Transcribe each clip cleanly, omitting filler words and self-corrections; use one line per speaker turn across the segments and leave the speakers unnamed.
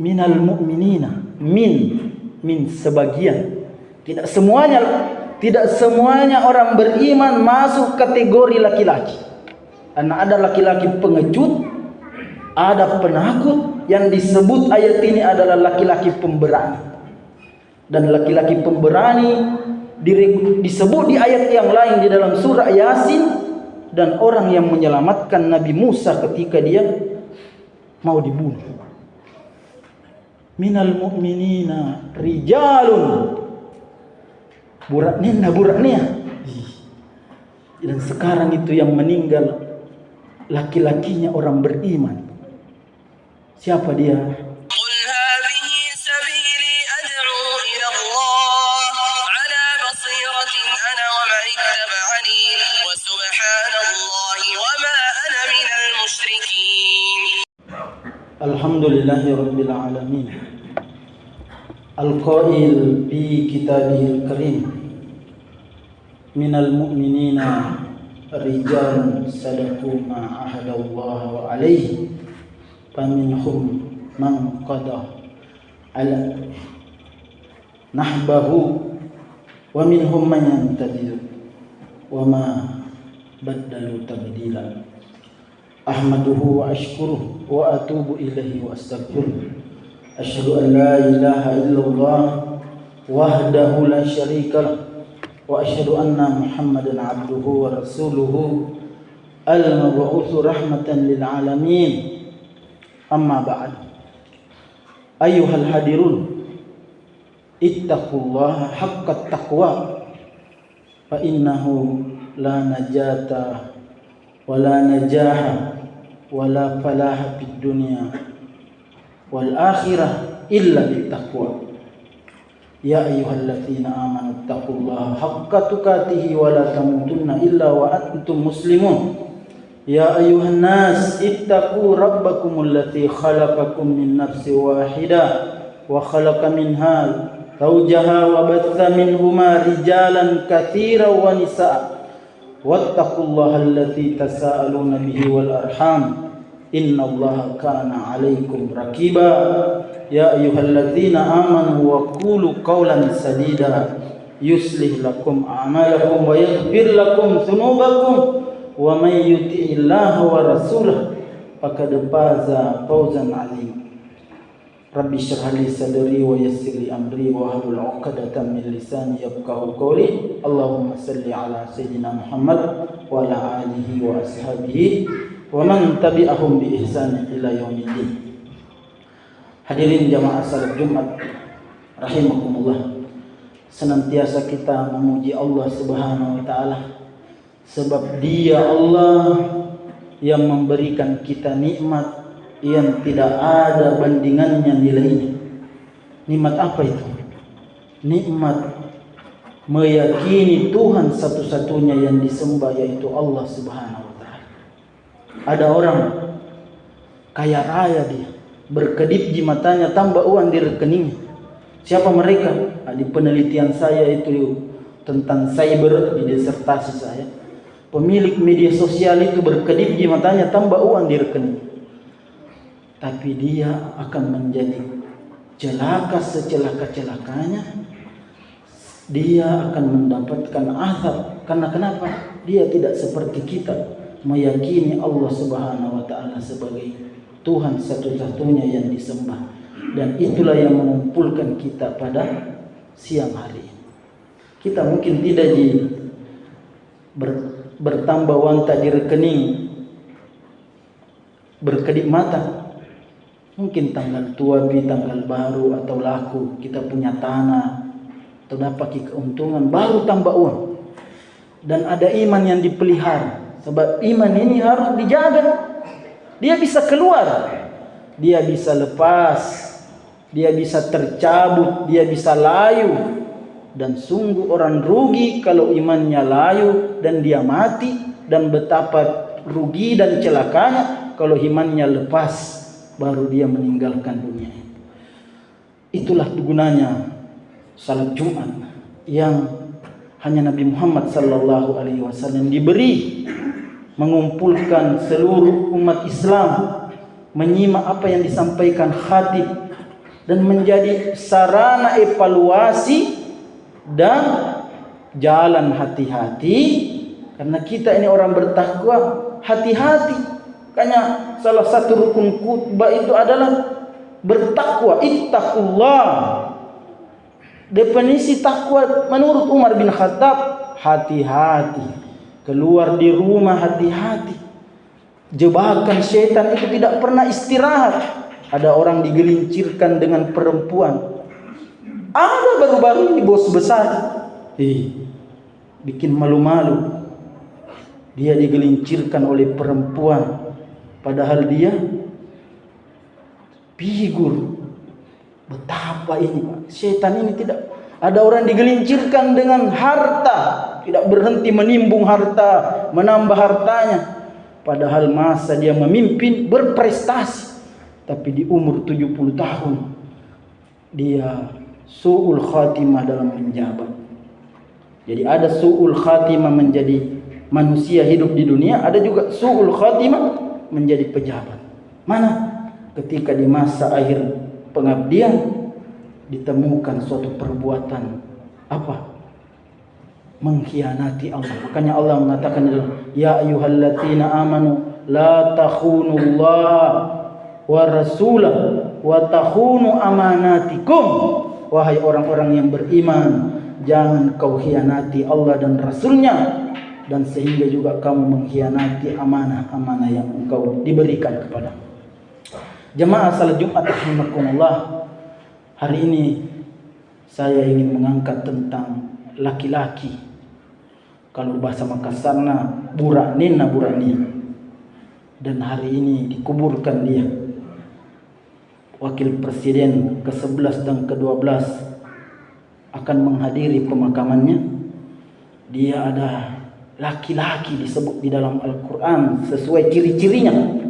minal mu'minina, min sebagian. Tidak semuanya orang beriman masuk kategori laki-laki. Karena ada laki-laki pengecut, ada penakut. Yang disebut ayat ini adalah laki-laki pemberani. Dan laki-laki pemberani disebut di ayat yang lain di dalam surah Yasin, dan orang yang menyelamatkan Nabi Musa ketika dia mau dibunuh. Minal mu'minina rijalun, buraknya. Dan sekarang itu yang meninggal laki-lakinya orang beriman. Siapa dia? Alhamdulillahi Rabbil Alamin. Al-Qail fi kitabihil karim, minal mu'minina rijalun sadaqu ma ahadallahi alaihi, faminhum man qada ala nahbahu wa minhum man yantazir wa ma baddalu tabdila. Ahmaduhu wa ashkuruhu wa atubu ilaihi wa astaghfiruh. Asyhadu an la ilaha illallah wahdahu la syarika lah, wa asyhadu anna Muhammadan abduhu wa rasuluhu al-mab'utsu rahmatan lil alamin. Amma ba'd. Ayyuhal hadirun, ittaqullaha haqqat taqwa, fa innahu la najata wala najaha wala falaha fid dunya wal akhirah illa bittaqwa. Ya ayyuhalladzina amanu taqullaha haqqa tuqatih wa la tamutunna illa wa antum muslimun. Ya ayyuhan nas ittaqu rabbakumul ladzi khalaqakum min nafsin wahidah wa khalaqa minha zawjaha wa batha minhuma rijalan katsiran wa nisaa. Wattaqullaha allazi tasaaluna bihi wal arham, innallaha kana 'alaikum raqiba. Ya ayyuhalladzina amanu wa qulu qawlan sadida yuslih lakum a'malakum wa yaghfir lakum dzunubakum wa may yuti'illaha wa rasulahu faqad faza fawzan 'azima. Rabbi shrah li sadri wa yassir li amri wa hlul 'uqdatam min lisani yafqahu qawli. Allahumma salli ala sayyidina Muhammad wa ala alihi wa ashabihi wa man tabi'ahum bi ihsan ila yaumiddin. Hadirin jamaah salat Jumat rahimakumullah. Senantiasa kita memuji Allah Subhanahu wa taala, sebab Dia Allah yang memberikan kita nikmat yang tidak ada bandingannya nilainya. Nikmat apa itu? Nikmat meyakini Tuhan satu-satunya yang disembah, yaitu Allah Subhanahu wa taala. Ada orang kaya raya, dia berkedip di matanya, tambah uang di rekeningnya. Siapa mereka? Di penelitian saya itu tentang cyber, di disertasi saya, pemilik media sosial itu berkedip di matanya, tambah uang di rekening. Tapi dia akan menjadi celaka secelaka-celakanya. Dia akan mendapatkan azab. Karena kenapa? Dia tidak seperti kita, meyakini Allah Subhanahu wa taala sebagai Tuhan satu-satunya yang disembah. Dan itulah yang mengumpulkan kita pada siang hari. Kita mungkin tidak bertambah uang di rekening, berkedip mata. Mungkin tanggal tua, tanggal baru atau laku, kita punya tanah atau dapat keuntungan, baru tambah uang. Dan ada iman yang dipelihara, sebab iman ini harus dijaga. Dia bisa keluar, dia bisa lepas, dia bisa tercabut, dia bisa layu. Dan sungguh orang rugi kalau imannya layu dan dia mati. Dan betapa rugi dan celakanya kalau imannya lepas, baru dia meninggalkan dunia. Itulah gunanya salat Jumat yang hanya Nabi Muhammad sallallahu alaihi wasallam diberi, mengumpulkan seluruh umat Islam, menyimak apa yang disampaikan khatib dan menjadi sarana evaluasi dan jalan hati-hati. Karena kita ini orang bertakwa, hati-hati. Makanya salah satu rukun khutbah itu adalah bertakwa. Ittaqullah. Definisi takwa menurut Umar bin Khattab, hati-hati. Keluar di rumah hati-hati. Jebakan setan itu tidak pernah istirahat. Ada orang digelincirkan dengan perempuan. Ada baru-baru ini bos besar. Bikin malu-malu. Dia digelincirkan oleh perempuan. Padahal dia figur. Betapa ini Pak. Setan ini tidak. Ada orang digelincirkan dengan harta. Tidak berhenti menimbung harta. Menambah hartanya. Padahal masa dia memimpin berprestasi. Tapi di umur 70 tahun. Dia su'ul khatimah dalam menjabat. Jadi ada su'ul khatimah menjadi manusia hidup di dunia. Ada juga su'ul khatimah menjadi pejabat. Mana? Ketika di masa akhir pengabdian ditemukan suatu perbuatan apa? Mengkhianati Allah. Makanya Allah mengatakan ya ayyuhalladzina amanu la takhunullaha wa rasulah wa takhunu amanatikum. Wahai orang-orang yang beriman, jangan kau khianati Allah dan Rasulnya, dan sehingga juga kamu mengkhianati amanah-amanah yang engkau diberikan kepada. Jemaah salat Jumat rahimakumullah. Hari ini saya ingin mengangkat tentang laki-laki. Kalau bahasa Makassarna buraknena. Dan hari ini dikuburkan dia. Wakil Presiden ke-11 dan ke-12 akan menghadiri pemakamannya. Dia ada laki-laki disebut di dalam Al-Quran sesuai ciri-cirinya.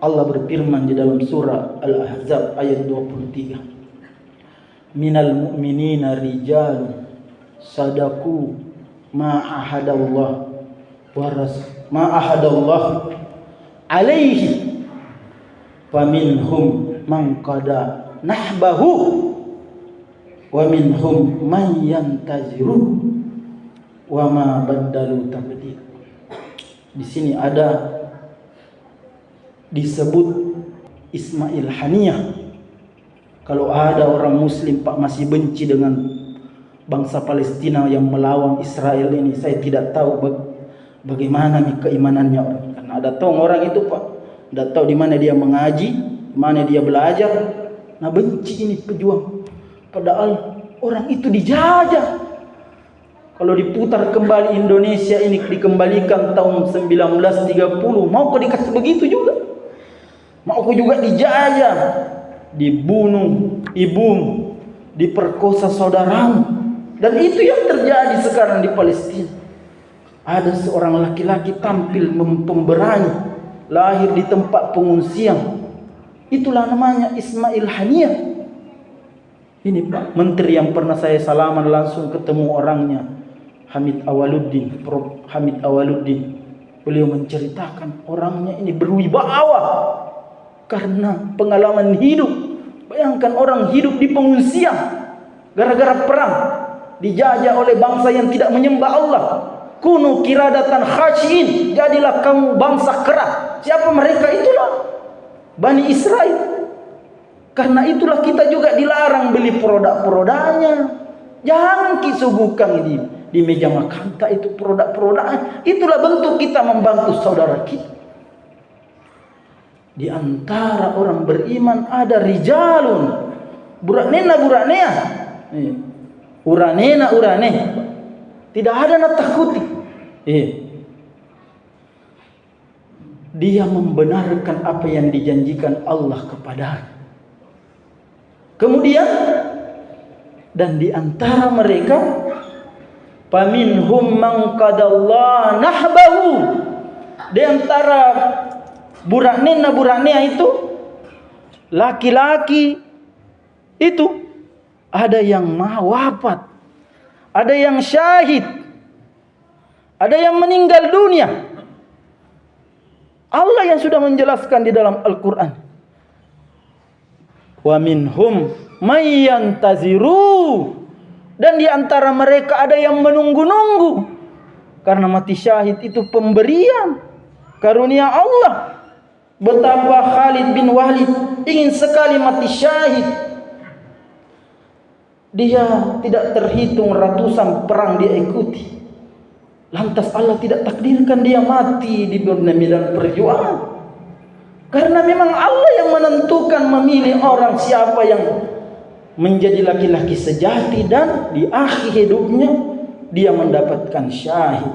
Allah berfirman di dalam surah Al-Ahzab ayat 23. Minal mu'minina rijalun sadaku ma'ahadallah alaihi faminhum man qada nahbahu wa minhum man yantaziru wa ma baddalu tabdil. Di sini ada disebut Ismail Haniyah. Kalau ada orang muslim Pak masih benci dengan bangsa Palestina yang melawan Israel ini, saya tidak tahu bagaimana keimanannya orang. Karena ada tahu orang itu Pak, tidak tahu di mana dia mengaji, mana dia belajar. Nah benci ini pejuang. Padahal orang itu dijajah. Kalau diputar kembali Indonesia ini dikembalikan tahun 1930, mau kau dikasih begitu juga? Mau kau juga dijajah, dibunuh ibumu, diperkosa saudaramu. Dan itu yang terjadi sekarang di Palestina. Ada seorang laki-laki tampil pemberani, lahir di tempat pengungsian. Itulah namanya Ismail Haniyah. Ini Pak Menteri yang pernah saya salaman langsung ketemu orangnya, Hamid Awaluddin, Prof. Hamid Awaluddin. Beliau menceritakan orangnya ini berwibawa karena pengalaman hidup. Bayangkan orang hidup di pengungsian gara-gara perang, dijajah oleh bangsa yang tidak menyembah Allah. Kunu kiradatan khasyin, jadilah kamu bangsa kera. Siapa mereka? Itulah Bani Israel. Karena itulah kita juga dilarang beli produk-produknya. Jangan disuguhkan di meja makan itu produk-produknya. Itulah bentuk kita membantu saudara kita. Di antara orang beriman ada rijalun buraknena. Urane. Tidak ada nak takuti. Dia membenarkan apa yang dijanjikan Allah kepadanya. Kemudian dan di antara mereka faminhum man qadallahu nahbahu. Di antara buraknena itu laki-laki itu ada yang wafat, ada yang syahid, ada yang meninggal dunia. Allah yang sudah menjelaskan di dalam Al-Quran. Wa minhum may yantaziru, dan di antara mereka ada yang menunggu-nunggu. Karena mati syahid itu pemberian karunia Allah. Betapa Khalid bin Walid ingin sekali mati syahid. Dia tidak terhitung ratusan perang dia ikuti. Lantas Allah tidak takdirkan dia mati di medan perjuangan. Karena memang Allah yang menentukan, memilih orang siapa yang menjadi laki-laki sejati, dan di akhir hidupnya dia mendapatkan syahid.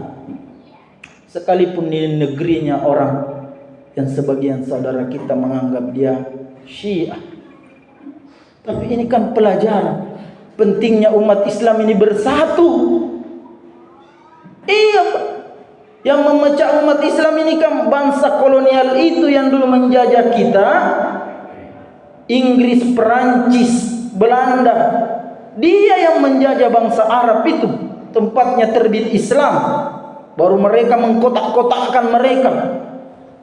Sekalipun di negerinya orang yang sebagian saudara kita menganggap dia Syiah. Tapi ini kan pelajaran pentingnya umat Islam ini bersatu. Iya, yang memecah umat Islam ini kan bangsa kolonial itu yang dulu menjajah kita. Inggris, Perancis, Belanda. Dia yang menjajah bangsa Arab itu. Tempatnya terbit Islam. Baru mereka mengkotak-kotakkan mereka.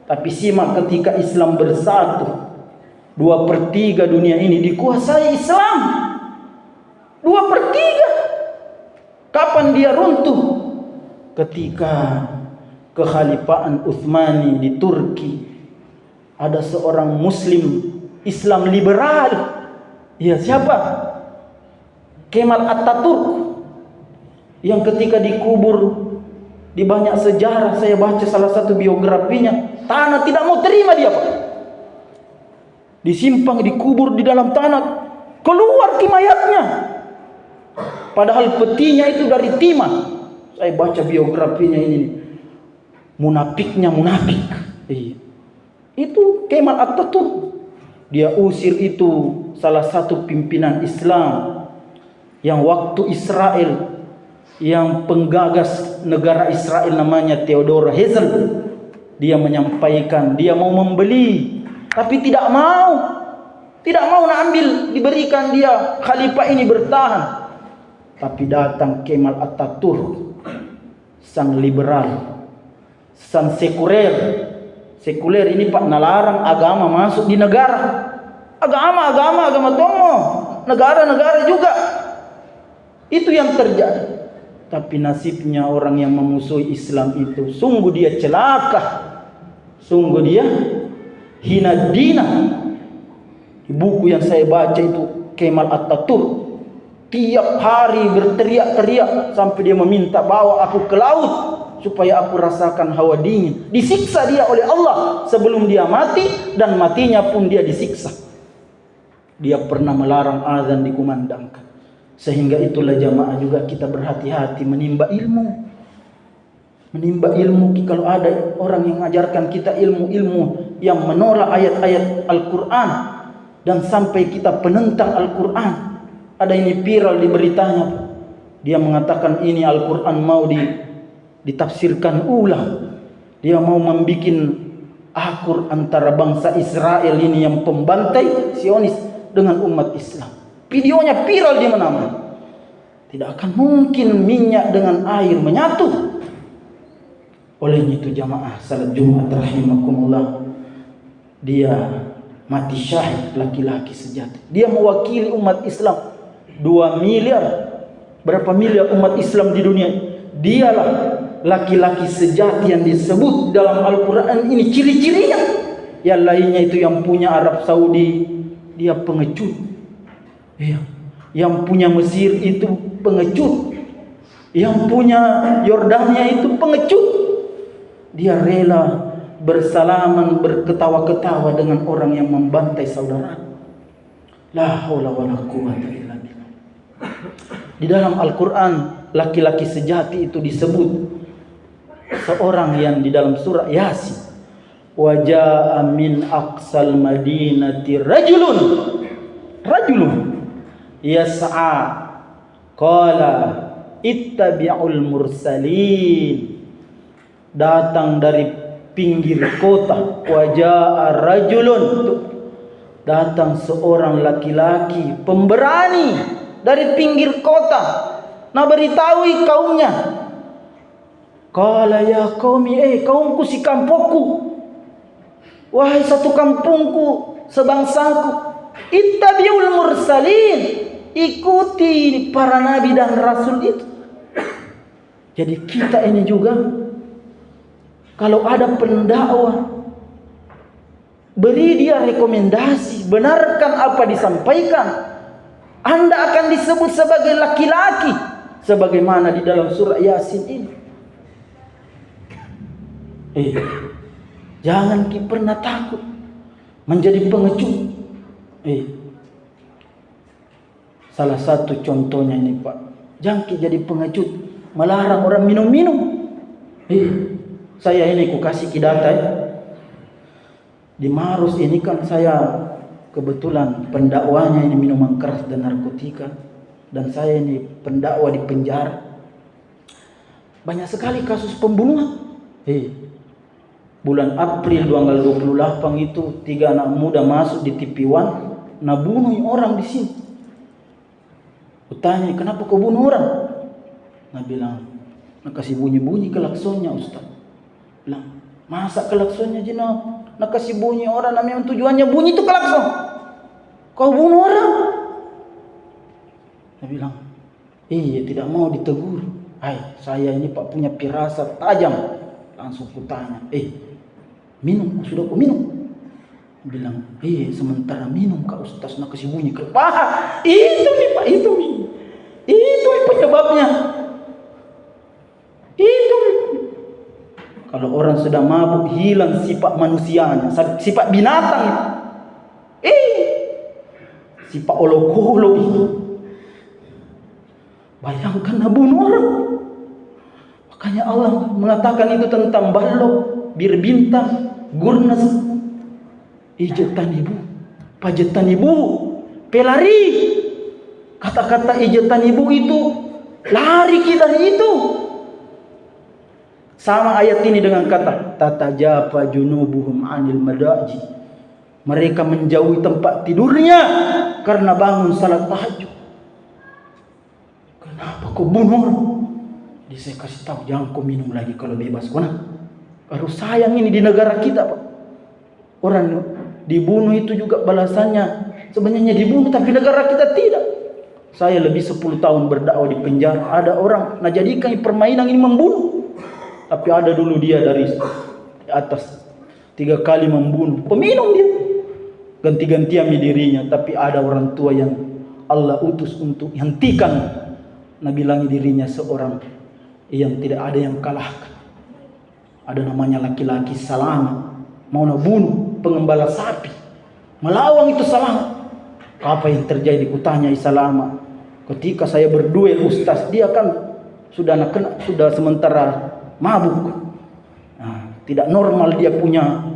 Tapi simak ketika Islam bersatu, 2/3 dunia ini dikuasai Islam. 2/3. Kapan dia runtuh? Ketika kekhalifahan Utsmani di Turki, ada seorang muslim Islam liberal. Ya, siapa? Kemal Atatürk. Yang ketika dikubur, di banyak sejarah saya baca salah satu biografinya, tanah tidak mau terima dia, Pak. Disimpang, dikubur di dalam tanah, keluar mayatnya. Padahal petinya itu dari timah. Saya baca biografinya ini. Munafik. Itu Kemal Atatürk. Dia usir itu salah satu pimpinan Islam yang waktu Israel, yang penggagas negara Israel namanya Theodor Herzl. Dia menyampaikan dia mau membeli, tapi tidak mau ambil, diberikan dia khalifah ini bertahan. Tapi datang Kemal Atatürk, sang liberal, sang sekuler ini Pak, nalarang agama masuk di negara. Agama tomo, negara juga. Itu yang terjadi. Tapi nasibnya orang yang memusuhi Islam itu, sungguh dia celaka, sungguh dia hina dina. Di buku yang saya baca itu, Kemal Atatürk tiap hari berteriak-teriak sampai dia meminta, bawa aku ke laut supaya aku rasakan hawa dingin. Disiksa dia oleh Allah sebelum dia mati, dan matinya pun dia disiksa. Dia pernah melarang azan dikumandangkan. Sehingga itulah jamaah juga kita berhati-hati menimba ilmu. Kalau ada orang yang mengajarkan kita ilmu yang menolak ayat-ayat Al-Quran dan sampai kita penentang Al-Quran. Ada ini viral di beritanya. Dia mengatakan ini Al-Quran mau ditafsirkan ulang. Dia mau membuat akur antara bangsa Israel ini yang pembantai Zionis dengan umat Islam. Videonya viral di mana-mana. Tidak akan mungkin minyak dengan air menyatu. Oleh itu jamaah salat Jumat rahimakumullah, dia mati syahid, laki-laki sejati. Dia mewakili umat Islam 2 miliar. Berapa miliar umat Islam di dunia? Dialah laki-laki sejati yang disebut dalam Al-Quran ini ciri-cirinya. Yang lainnya itu yang punya Arab Saudi, dia pengecut. Iya. Yang punya Mesir itu pengecut. Yang punya Yordania itu pengecut. Dia rela bersalaman, berketawa-ketawa dengan orang yang membantai saudara. La haula wala quwwata illa billah. Di dalam Al-Quran laki-laki sejati itu disebut seorang yang di dalam surah Yasin, wa jaa min aqsal madinati rajulun yas'a qala ittabi'ul mursalin. Datang dari pinggir kota, wa jaa rajulun, datang seorang laki-laki pemberani dari pinggir kota. Nah, beritahui kaumnya. Qala ya qaumi, kaumku si kampungku. Wahai satu kampungku, sebangsaku. Ittabi'ul mursalin, ikuti para nabi dan rasul itu. Jadi kita ini juga kalau ada pendakwah, beri dia rekomendasi, benarkan apa disampaikan. Anda akan disebut sebagai laki-laki, sebagaimana di dalam surah Yasin ini. Jangan pernah takut menjadi pengecut. Salah satu contohnya ini Pak, jangan jadi pengecut, melarang orang minum-minum. Saya ini ku kasih data ya. Di Maros ini kan saya kebetulan pendakwanya ini minuman keras dan narkotika, dan saya ini pendakwa di penjara. Banyak sekali kasus pembunuhan. Bulan April tanggal 28 itu 3 anak muda masuk di TV One, nah bunuh orang di sini. Kutanya, kenapa kau bunuh orang? Nah bilang, nah kasih bunyi-bunyi klaksonnya Ustaz. Bilang, masa klaksonnya Jino? Nah kasih bunyi orang, nah memang tujuannya bunyi itu klakson. Kau bunuh orang? Nah bilang, iya tidak mau ditegur. Saya ini Pak punya firasat tajam. Langsung kutanya, minum, sudah kau minum? Bilang, sementara minum Kak Ustaz, nak kasih bunyi ke paha. Itu nih Pak, itu penyebabnya. Itu kalau orang sudah mabuk, hilang sifat manusianya, sifat binatang. Sifat olok-olok itu. Bayangkan bunuh orang. Makanya Allah mengatakan itu tentang balok, bir bintang, gurnas, ijatan ibu, pelari. Kata-kata ijatan ibu itu lari kita dari itu. Sama ayat ini dengan kata tatajafa junubuhum anil madaji. Mereka menjauhi tempat tidurnya karena bangun salat tahajud. Kenapa kau bunuh orang? Jadi saya kasih tahu, jangan kau minum lagi kalau bebas. Harus sayang ini di negara kita Pak. Orang dibunuh itu juga balasannya sebenarnya dibunuh, tapi negara kita tidak. Saya lebih 10 tahun berdakwah di penjara. Ada orang jadikan permainan ini membunuh. Tapi ada dulu dia dari atas 3 kali membunuh, peminum dia. Ganti-gantian dirinya, tapi ada orang tua yang Allah utus untuk hentikan. Nabi bilang dirinya seorang yang tidak ada yang kalahkan. Ada namanya laki-laki Salama, mau bunuh pengembala sapi, melawan itu Salama. Apa yang terjadi? Kutanya Salama, ketika saya berduel Ustaz, dia kan sudah sementara mabuk, tidak normal dia punya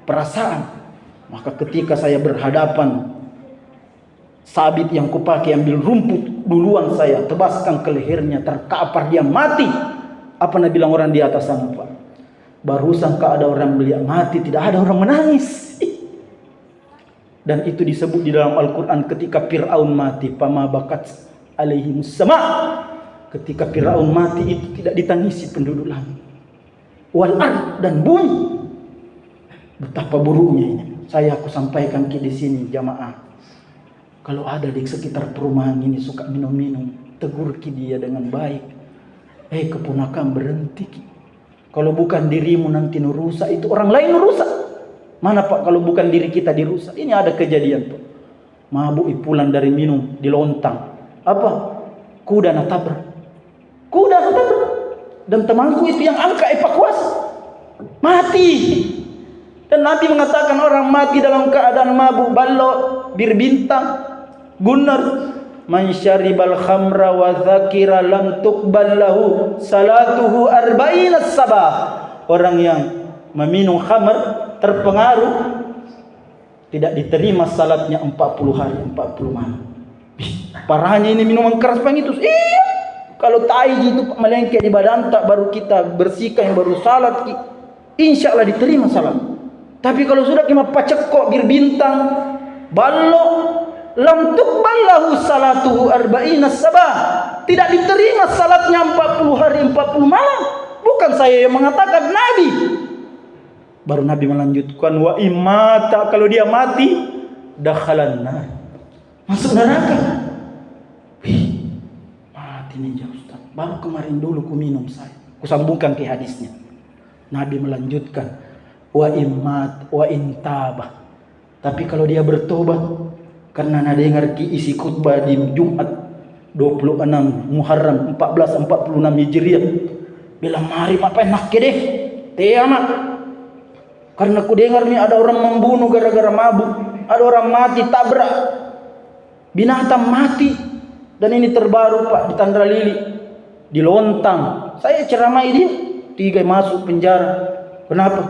perasaan. Maka ketika saya berhadapan, sabit yang kupakai ambil rumput duluan, saya tebaskan ke lehernya, terkapar dia mati. Apa Nabi bilang orang di atas sana Pak? Barusan ada orang melihat mati, tidak ada orang menangis. Dan itu disebut di dalam Al-Quran ketika Fir'aun mati, pama bakat alaihim sama. Ketika Fir'aun mati itu tidak ditangisi penduduk langit. Wal ard, dan bumi. Betapa buruknya ini. Aku sampaikan di sini jamaah. Kalau ada di sekitar perumahan ini suka minum-minum, tegur dia dengan baik. Keponakan berhenti. Kalau bukan dirimu nanti rusak, itu orang lain rusak. Mana Pak kalau bukan diri kita dirusak? Ini ada kejadian Pak. Mabuk pulang dari minum di lontang. Apa? Kuda natabrak. Dan temanku itu yang angkat evakuasi. Mati. Dan Nabi mengatakan orang mati dalam keadaan mabuk, balok, bir bintang, gunnar. Man syaribal khamra wa dzakira lam tuqbal lahu salatuhu arba'ina sabah. Orang yang meminum khamr, terpengaruh, tidak diterima salatnya 40 hari 40 malam. Parahnya ini minuman keras itu. Kalau taiji itu melengket di badan tak, baru kita bersihkan, baru salat, insya Allah diterima salat. Tapi kalau sudah kita pacekok bir bintang, balok, lam tuqbal lahu salatuhu arba'ina sabah. Tidak diterima salatnya 40 hari 40 malam. Bukan saya yang mengatakan, Nabi. Baru Nabi melanjutkan, wa imata, kalau dia mati dakhalan nar. Masuk neraka. Wih, mati nih ya Ustaz. Baru kemarin dulu ku minum saya. Ku sambungkan ke hadisnya. Nabi melanjutkan, wa immat wa intabah. Tapi kalau dia bertobat, karena ada dengar ki isi khutbah di Jumat 26 Muharram 1446 Hijriah. Bilang mari apa enak ke deh. Tiamat. Karena ku dengar nih ada orang membunuh gara-gara mabuk, ada orang mati tabrak, binatang mati, dan ini terbaru Pak di Tandra Lili, di Lontang. Saya ceramai dia, 3 masuk penjara. Kenapa?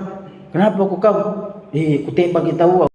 Kenapa kau? Ku tembak kita tahu.